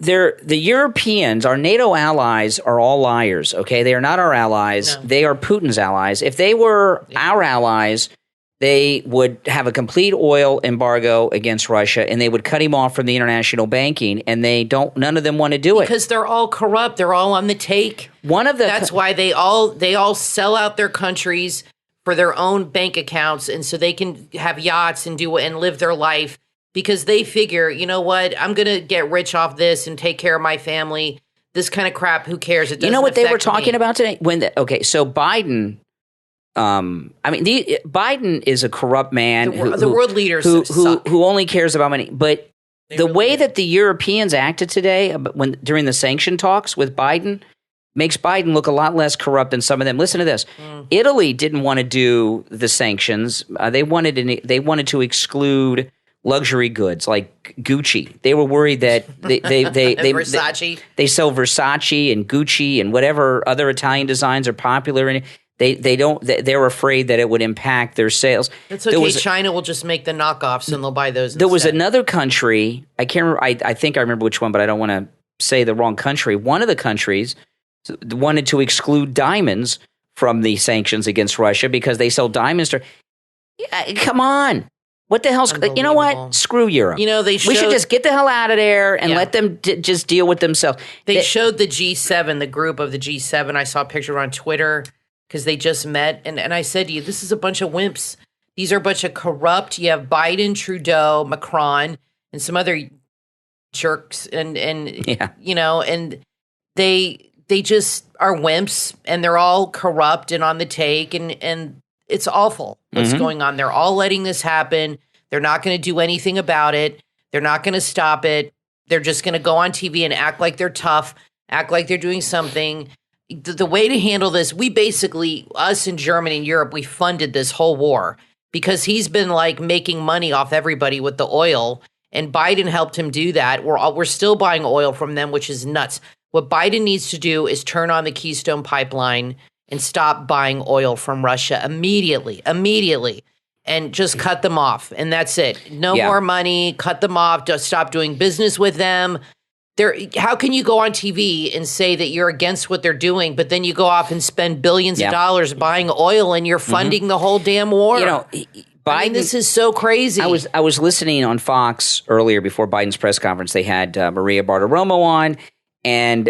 The Europeans, our NATO allies, are all liars, okay? They are not our allies. No. They are Putin's allies. If they were our allies, they would have a complete oil embargo against Russia, and they would cut him off from the international banking, and none of them want to do it. Because they're all corrupt. They're all on the take. That's why they all sell out their countries for their own bank accounts, and so they can have yachts and live their life. Because they figure, you know what, I'm going to get rich off this and take care of my family. This kind of crap, who cares? It doesn't. You know what they were talking me. about today? So Biden, Biden is a corrupt man. The world leaders who only cares about money. But the way that the Europeans acted today during the sanction talks with Biden makes Biden look a lot less corrupt than some of them. Listen to this. Italy didn't want to do the sanctions. They wanted to exclude luxury goods like Gucci. They were worried that they Versace. They sell Versace and Gucci and whatever other Italian designs are popular, and they're afraid that it would impact their sales. It's okay. China will just make the knockoffs and they'll buy those. There was another country. I can't remember. I think I remember which one, but I don't want to say the wrong country. One of the countries wanted to exclude diamonds from the sanctions against Russia because they sell diamonds to. Come on. What the hell's... You know what? Screw Europe. We should just get the hell out of there and let them just deal with themselves. They showed the G7, the group of the G7. I saw a picture on Twitter because they just met. And I said to you, this is a bunch of wimps. These are a bunch of corrupt... You have Biden, Trudeau, Macron, and some other jerks. And they just are wimps. And they're all corrupt and on the take. And it's awful what's going on. They're all letting this happen. They're not going to do anything about it. They're not going to stop it. They're just going to go on TV and act like they're tough, act like they're doing something. The way to handle this, we basically, us in Germany and Europe, we funded this whole war because he's been like making money off everybody with the oil, and Biden helped him do that. We're still buying oil from them, which is nuts. What Biden needs to do is turn on the Keystone Pipeline and stop buying oil from Russia immediately, and just cut them off. And that's it. No more money, cut them off, just stop doing business with them. How can you go on TV and say that you're against what they're doing, but then you go off and spend billions of dollars buying oil and you're funding the whole damn war? Biden, this is so crazy. I was listening on Fox earlier before Biden's press conference. They had Maria Bartiromo on. And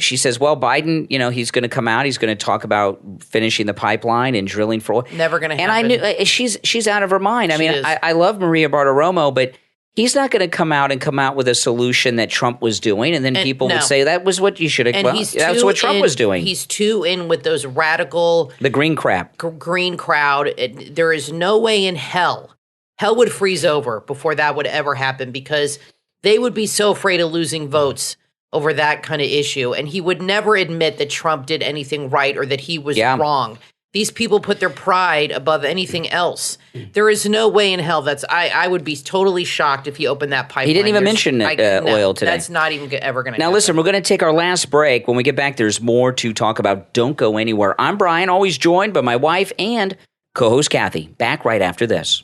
she says, well, Biden, he's going to come out. He's going to talk about finishing the pipeline and drilling for oil. Never going to happen. And I knew she's out of her mind. I love Maria Bartiromo, but he's not going to come out with a solution that Trump was doing. And then people would say that was what you should have. Well, that's what Trump was doing. He's too in with those radical. The green crap. Green crowd. There is no way in hell would freeze over before that would ever happen because they would be so afraid of losing votes over that kind of issue. And he would never admit that Trump did anything right or that he was wrong. These people put their pride above anything else. There is no way in hell I would be totally shocked if he opened that pipeline. He didn't even mention oil today. That's not even ever going to happen. Now listen, we're going to take our last break. When we get back, there's more to talk about. Don't go anywhere. I'm Brian, always joined by my wife and co-host Kathy. Back right after this.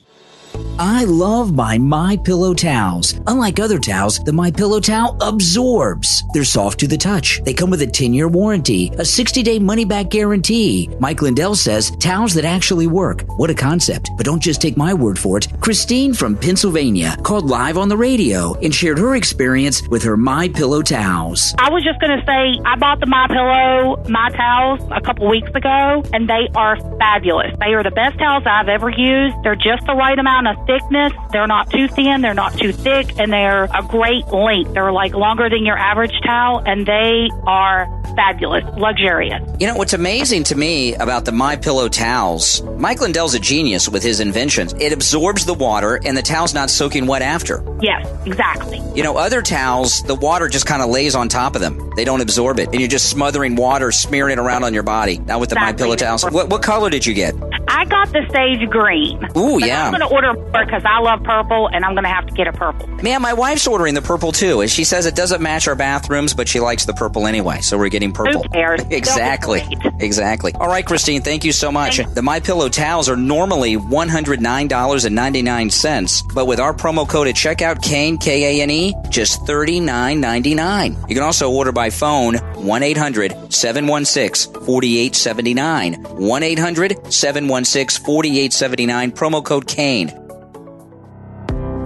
I love my MyPillow towels. Unlike other towels, the MyPillow towel absorbs. They're soft to the touch. They come with a 10-year warranty, a 60-day money-back guarantee. Mike Lindell says towels that actually work. What a concept. But don't just take my word for it. Christine from Pennsylvania called live on the radio and shared her experience with her MyPillow towels. I was just going to say, I bought the MyPillow, my towels, a couple weeks ago, and they are fabulous. They are the best towels I've ever used. They're just the right amount of thickness. They're not too thin, they're not too thick, and they're a great length. They're like longer than your average towel, and they are fabulous, luxurious. What's amazing to me about the MyPillow towels, Mike Lindell's a genius with his inventions. It absorbs the water, and the towel's not soaking wet after. Yes, exactly. Other towels, the water just kind of lays on top of them. They don't absorb it, and you're just smothering water, smearing it around on your body. Not with the MyPillow towels. What color did you get? I got the sage green. Ooh, yeah. I'm going to order more because I love purple, and I'm going to have to get a purple. Man, my wife's ordering the purple, too. And she says it doesn't match our bathrooms, but she likes the purple anyway. So we're getting purple. Who cares? Exactly. Exactly. All right, Christine, thank you so much. The MyPillow towels are normally $109.99, but with our promo code at checkout, Kane, Kane, just $39.99. You can also order by phone, 1-800-716-4879. 1-800-716-4879, promo code Kane.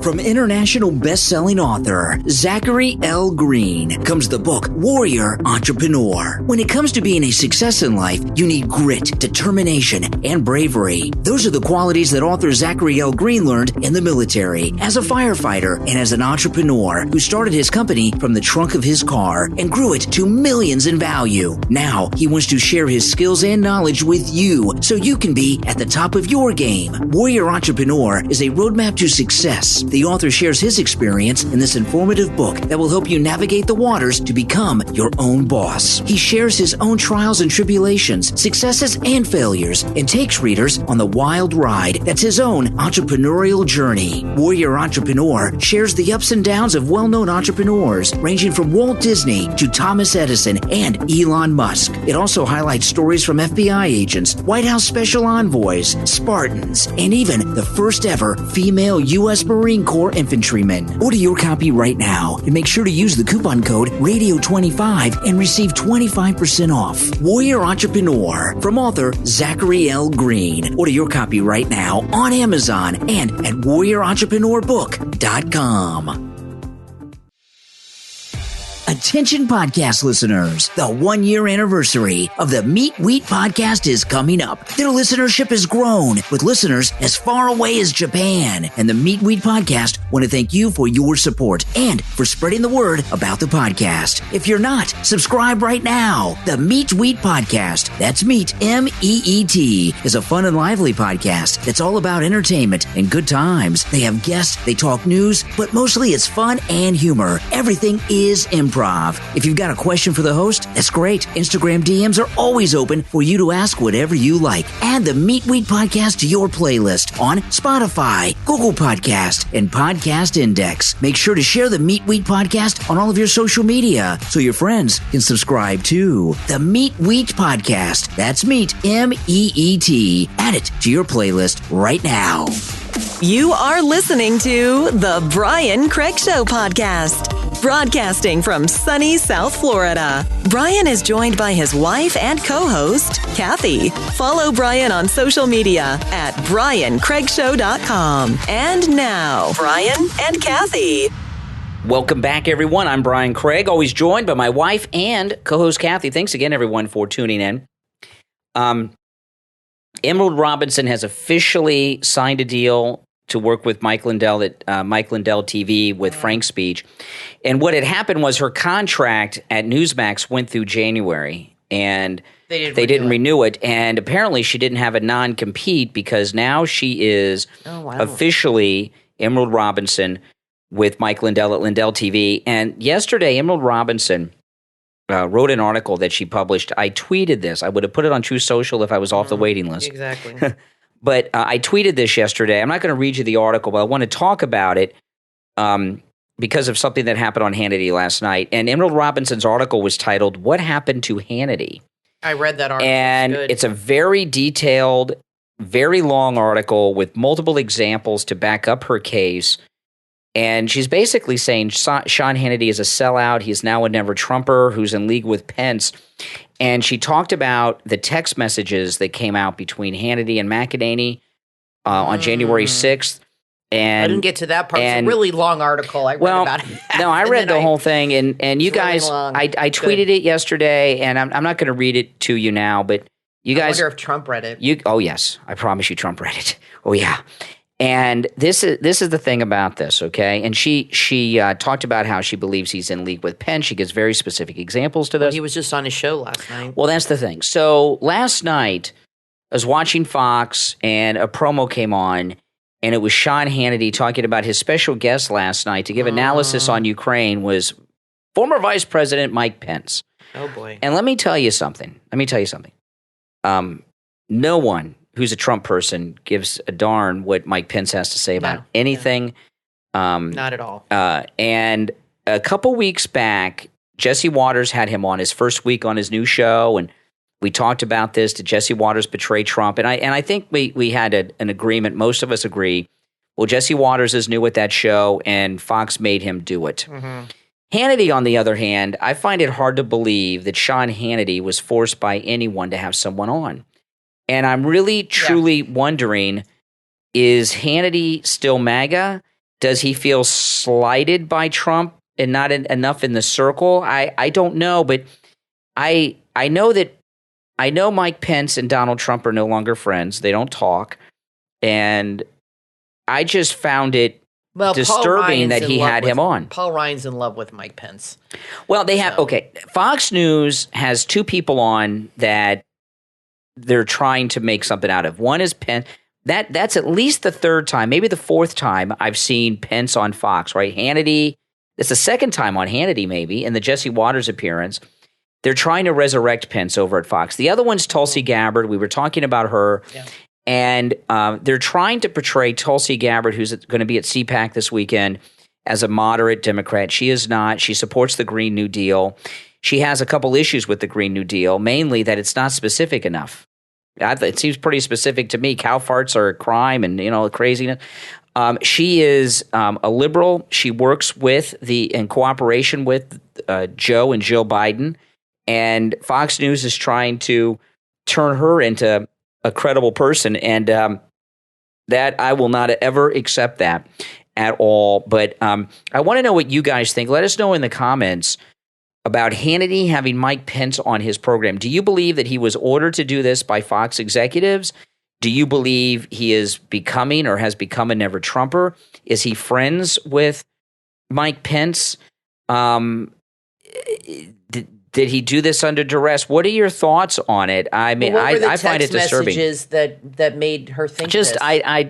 From international best-selling author Zachary L. Green comes the book Warrior Entrepreneur. When it comes to being a success in life, you need grit, determination, and bravery. Those are the qualities that author Zachary L. Green learned in the military, as a firefighter, and as an entrepreneur who started his company from the trunk of his car and grew it to millions in value. Now, he wants to share his skills and knowledge with you so you can be at the top of your game. Warrior Entrepreneur is a roadmap to success. The author shares his experience in this informative book that will help you navigate the waters to become your own boss. He shares his own trials and tribulations, successes and failures, and takes readers on the wild ride that's his own entrepreneurial journey. Warrior Entrepreneur shares the ups and downs of well-known entrepreneurs, ranging from Walt Disney to Thomas Edison and Elon Musk. It also highlights stories from FBI agents, White House special envoys, Spartans, and even the first ever female U.S. Marine Corps infantryman. Order your copy right now and make sure to use the coupon code RADIO25 and receive 25% off. Warrior Entrepreneur from author Zachary L. Green. Order your copy right now on Amazon and at warriorontrepreneurbook.com. Attention podcast listeners, the 1-year anniversary of the Meat Wheat podcast is coming up. Their listenership has grown with listeners as far away as Japan. And the Meat Wheat podcast want to thank you for your support and for spreading the word about the podcast. If you're not, subscribe right now. The Meat Wheat podcast, that's Meat, M-E-E-T, is a fun and lively podcast that's all about entertainment and good times. They have guests, they talk news, but mostly it's fun and humor. Everything is improv. If you've got a question for the host, that's great. Instagram DMs are always open for you to ask whatever you like. Add the Meat Wheat podcast to your playlist on Spotify, Google Podcast, and Podcast Index. Make sure to share the Meat Wheat podcast on all of your social media so your friends can subscribe too. The Meat Wheat podcast. That's Meat, M-E-E-T. Add it to your playlist right now. You are listening to The Brian Craig Show podcast. Broadcasting from sunny South Florida, Brian is joined by his wife and co-host, Kathy. Follow Brian on social media at BrianCraigShow.com. And now, Brian and Kathy. Welcome back, everyone. I'm Brian Craig, always joined by my wife and co-host, Kathy. Thanks again, everyone, for tuning in. Emerald Robinson has officially signed a deal to work with Mike Lindell at Mike Lindell TV with Frank's Speech. And what had happened was her contract at Newsmax went through January, and they didn't renew it. And apparently she didn't have a non-compete because now she is officially Emerald Robinson with Mike Lindell at Lindell TV. And yesterday, Emerald Robinson wrote an article that she published. I tweeted this. I would have put it on True Social if I was off the waiting list. Exactly. But I tweeted this yesterday. I'm not going to read you the article, but I want to talk about it because of something that happened on Hannity last night. And Emerald Robinson's article was titled, "What Happened to Hannity?" I read that article. And it's a very detailed, very long article with multiple examples to back up her case. And she's basically saying Sean Hannity is a sellout. He's now a never-Trumper who's in league with Pence. And she talked about the text messages that came out between Hannity and McEnany on January 6th. And I didn't get to that part. It's a really long article. I read about it. No, I read the whole thing. And you guys, I tweeted it yesterday, and I'm not going to read it to you now, but you guys. I wonder if Trump read it. Oh, yes. I promise you Trump read it. Oh, yeah. And this is the thing about this, okay? And she talked about how she believes he's in league with Pence. She gives very specific examples to this. Well, he was just on his show last night. Well, that's the thing. So last night, I was watching Fox, and a promo came on, and it was Sean Hannity talking about his special guest last night to give analysis on Ukraine was former Vice President Mike Pence. Oh, boy. And let me tell you something. No one who's a Trump person gives a darn what Mike Pence has to say about anything. Not at all. And a couple weeks back, Jesse Waters had him on his first week on his new show, and we talked about this. Did Jesse Waters betray Trump? And I think we had an agreement. Most of us agree. Well, Jesse Waters is new at that show, and Fox made him do it. Mm-hmm. Hannity, on the other hand, I find it hard to believe that Sean Hannity was forced by anyone to have someone on. And I'm really, truly wondering, is Hannity still MAGA? Does he feel slighted by Trump and not enough in the circle? I don't know, but I know Mike Pence and Donald Trump are no longer friends. They don't talk. And I just found it disturbing that he had him on. Paul Ryan's in love with Mike Pence. Well, they have, Fox News has two people on that they're trying to make something out of. One is that's at least the third time, maybe the fourth time I've seen Pence on Fox, right? Hannity, it's the second time on Hannity maybe, in the Jesse Waters appearance. They're trying to resurrect Pence over at Fox. The other one's Tulsi Gabbard. We were talking about her. Yeah. And they're trying to portray Tulsi Gabbard, who's going to be at CPAC this weekend, as a moderate Democrat. She is not. She supports the Green New Deal. She has a couple issues with the Green New Deal, mainly that it's not specific enough. It seems pretty specific to me. Cow farts are a crime and, craziness. She is a liberal. She works in cooperation with Joe and Jill Biden. And Fox News is trying to turn her into a credible person. And that I will not ever accept that at all. But I want to know what you guys think. Let us know in the comments about Hannity having Mike Pence on his program. Do you believe that he was ordered to do this by Fox executives? Do you believe he is becoming or has become a never Trumper? Is he friends with Mike Pence? Did he do this under duress? What are your thoughts on it? I mean, I find it disturbing. Messages that made her think this?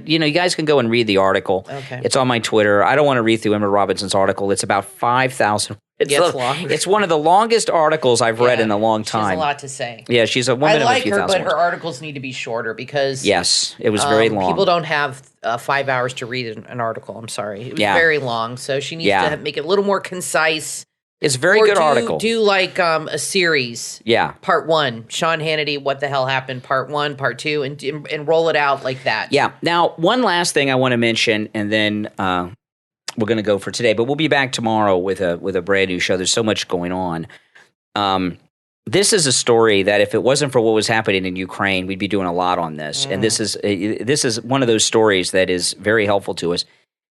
You guys can go and read the article. Okay. It's on my Twitter. I don't want to read through Emma Robinson's article. It's about 5,000. It's one of the longest articles I've read in a long time. She has a lot to say. Yeah, she's a woman of a few thousand words. I like her, but her articles need to be shorter because yes, it was very long. People don't have 5 hours to read an article. I'm sorry, it was very long. So she needs to make it a little more concise. It's a very good article. Do like a series. Yeah. Part 1, Sean Hannity, what the hell happened? Part 1, Part 2, and roll it out like that. Yeah. Now, one last thing I want to mention, and then we're going to go for today. But we'll be back tomorrow with a brand new show. There's so much going on. This is a story that if it wasn't for what was happening in Ukraine, we'd be doing a lot on this. And this is one of those stories that is very helpful to us.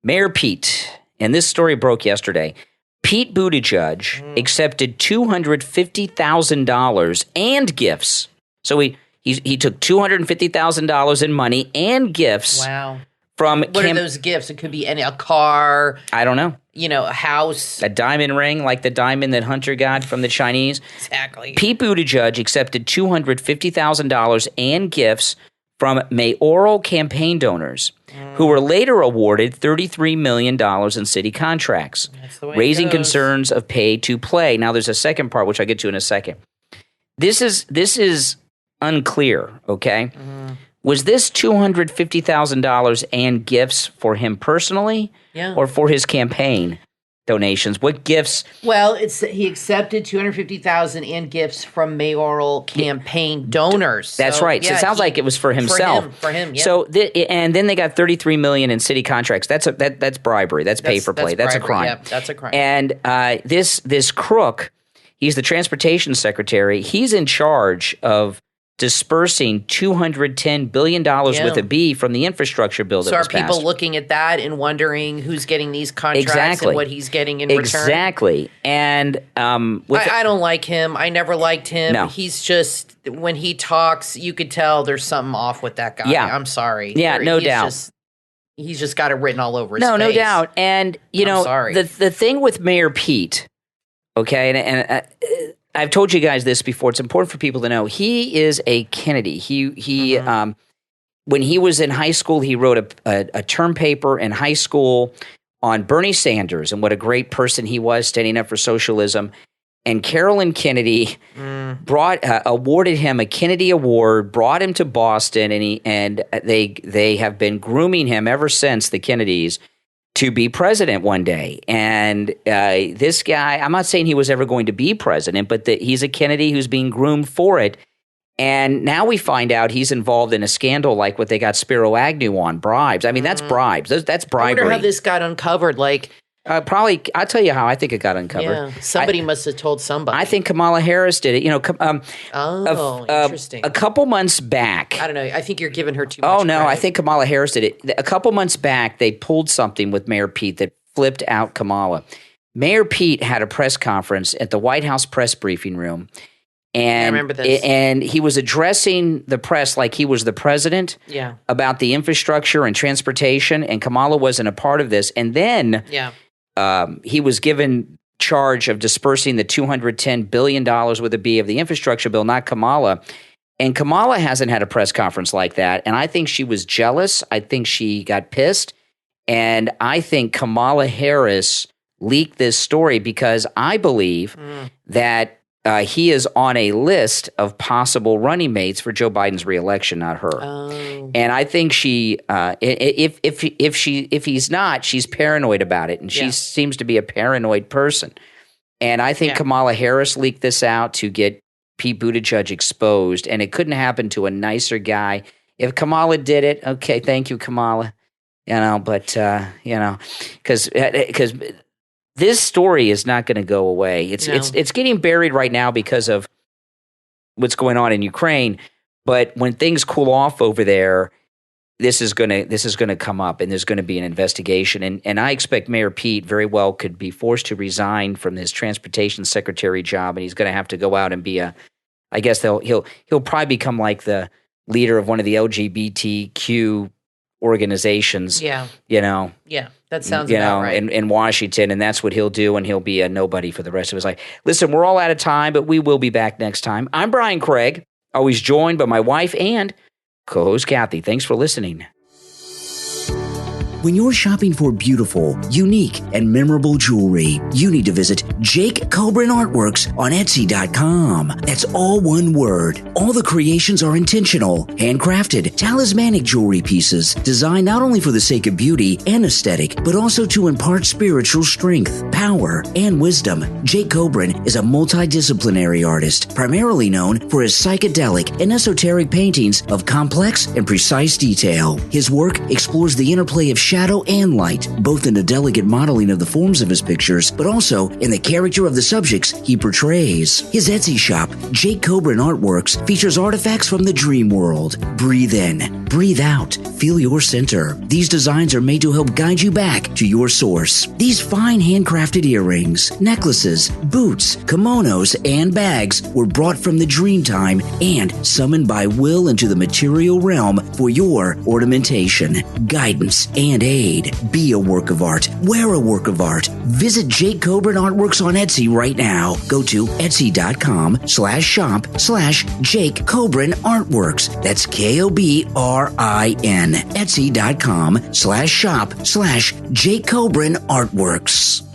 Mayor Pete, and this story broke yesterday. Pete Buttigieg accepted $250,000 and gifts. So he took $250,000 in money and gifts. Wow. From what are those gifts? It could be a car. I don't know. A house. A diamond ring, like the diamond that Hunter got from the Chinese. Exactly. Pete Buttigieg accepted $250,000 and gifts from mayoral campaign donors who were later awarded $33 million in city contracts, raising concerns of pay to play. Now, there's a second part, which I'll get to in a second. This is unclear, okay? Was this $250,000 and gifts for him personally or for his campaign donations? What gifts? Well, he accepted $250,000 and gifts from mayoral campaign donors. That's right. So it sounds like it was for himself. For him. Yeah. So and then they got $33 million in city contracts. That's bribery. That's pay for play. That's a crime. Yeah, that's a crime. And this crook, he's the transportation secretary. He's in charge of dispersing $210 billion with a B from the infrastructure bill that was passed. So are people looking at that and wondering who's getting these contracts and what he's getting in return? Exactly. And I don't like him. I never liked him. No. He's just, when he talks, you could tell there's something off with that guy. Yeah. I'm sorry. Yeah, no doubt. He's just got it written all over his face. No doubt. And, I'm sorry. The thing with Mayor Pete, okay, and I've told you guys this before. It's important for people to know. He is a Kennedy. He when he was in high school, he wrote a term paper in high school on Bernie Sanders and what a great person he was standing up for socialism. And Carolyn Kennedy awarded him a Kennedy Award, brought him to Boston, and they have been grooming him ever since, the Kennedys, to be president one day. And this guy, I'm not saying he was ever going to be president, but he's a Kennedy who's being groomed for it. And now we find out he's involved in a scandal like what they got Spiro Agnew on, bribes. I mean, that's bribes. That's bribery. I wonder how this got uncovered. Probably, I'll tell you how I think it got uncovered. Yeah, somebody must have told somebody. I think Kamala Harris did it. Interesting. A couple months back. I don't know. I think you're giving her too much Oh, no, credit. I think Kamala Harris did it. A couple months back, they pulled something with Mayor Pete that flipped out Kamala. Mayor Pete had a press conference at the White House press briefing room. And, I remember this. And he was addressing the press like he was the president about the infrastructure and transportation, and Kamala wasn't a part of this. And then he was given charge of dispersing the $210 billion with a B of the infrastructure bill, not Kamala. And Kamala hasn't had a press conference like that. And I think she was jealous. I think she got pissed. And I think Kamala Harris leaked this story because I believe that he is on a list of possible running mates for Joe Biden's reelection, not her. Oh. And I think she, if he's not, she's paranoid about it, and she seems to be a paranoid person. And I think Kamala Harris leaked this out to get Pete Buttigieg exposed, and it couldn't happen to a nicer guy. If Kamala did it, okay, thank you, Kamala. But because this story is not going to go away. It's getting buried right now because of what's going on in Ukraine. But when things cool off over there, this is going to come up, and there's going to be an investigation. And I expect Mayor Pete very well could be forced to resign from his transportation secretary job, and he's going to have to go out and be I guess he'll probably become like the leader of one of the LGBTQ organizations. Yeah. Yeah. That sounds about right. In Washington, and that's what he'll do, and he'll be a nobody for the rest of his life. Listen, we're all out of time, but we will be back next time. I'm Brian Craig, always joined by my wife and co-host Kathy. Thanks for listening. When you're shopping for beautiful, unique, and memorable jewelry, you need to visit Jake Coburn Artworks on Etsy.com. That's all one word. All the creations are intentional, handcrafted, talismanic jewelry pieces designed not only for the sake of beauty and aesthetic, but also to impart spiritual strength, power, and wisdom. Jake Coburn is a multidisciplinary artist, primarily known for his psychedelic and esoteric paintings of complex and precise detail. His work explores the interplay of shadow and light, both in the delicate modeling of the forms of his pictures, but also in the character of the subjects he portrays. His Etsy shop, Jake Coburn Artworks, features artifacts from the dream world. Breathe in, breathe out, feel your center. These designs are made to help guide you back to your source. These fine handcrafted earrings, necklaces, boots, kimonos, and bags were brought from the dream time and summoned by will into the material realm for your ornamentation, guidance, and aid. Be a work of art. Wear a work of art. Visit Jake Coburn Artworks on Etsy right now. Go to Etsy.com/shop/Jake Coburn Artworks. That's KOBRIN. Etsy.com/shop/Jake Coburn Artworks.